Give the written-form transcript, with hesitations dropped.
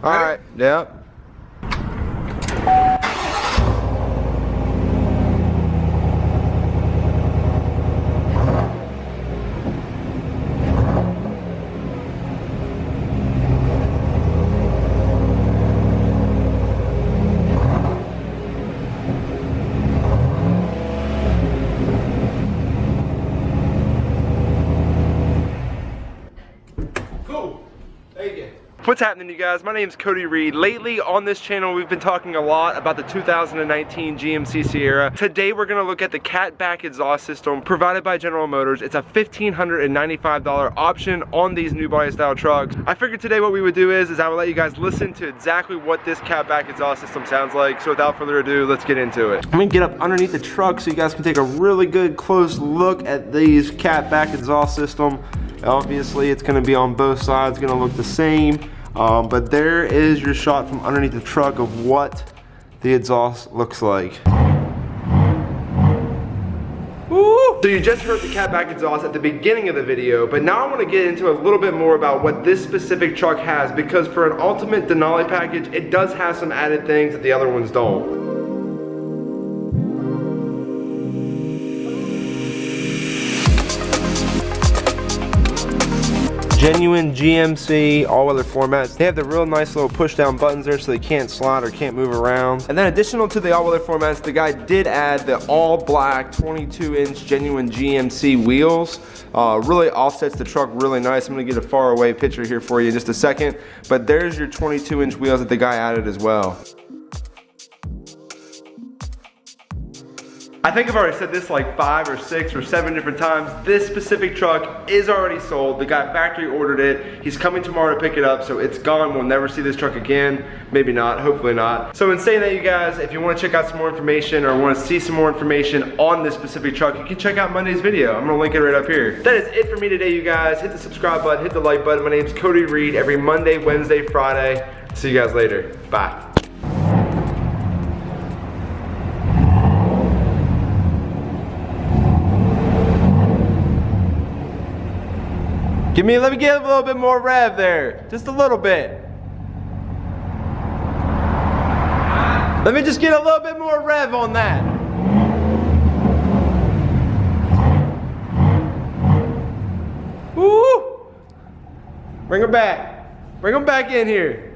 All right. Yep. What's happening, you guys? My name is Cody Reed. Lately on this channel we've been talking a lot about the 2019 GMC Sierra. Today we're going to look at the catback exhaust system provided by General Motors. It's a $1,595 option on these new body style trucks. I figured today what we would do is I would let you guys listen to exactly what this catback exhaust system sounds like. So without further ado, let's get into it. I'm going to get up underneath the truck so you guys can take a really good close look at these catback exhaust system. Obviously it's going to be on both sides, going to look the same. But there is your shot from underneath the truck of what the exhaust looks like. Woo! So you just heard the catback exhaust at the beginning of the video, but now I want to get into a little bit more about what this specific truck has, because for an ultimate Denali package, it does have some added things that the other ones don't. Genuine GMC all-weather formats. They have the real nice little push-down buttons there so they can't slide or can't move around. And then additional to the all-weather formats, the guy did add the all-black 22-inch genuine GMC wheels. Really offsets the truck really nice. I'm gonna get a far-away picture here for you in just a second. But there's your 22-inch wheels that the guy added as well. I think I've already said this like 5 or 6 or 7 different times. This specific truck is already sold. The guy factory ordered it. He's coming tomorrow to pick it up, so it's gone. We'll never see this truck again. Maybe not, hopefully not. So in saying that, you guys, if you want to check out some more information or want to see some more information on this specific truck, you can check out Monday's video. I'm gonna link it right up here. That is it for me today, you guys. Hit the subscribe button, hit the like button. My name's Cody Reed. Every Monday, Wednesday, Friday. See you guys later. Bye. Let me get a little bit more rev there. Just a little bit. Let me just get a little bit more rev on that. Woo! Bring her back. Bring them back in here.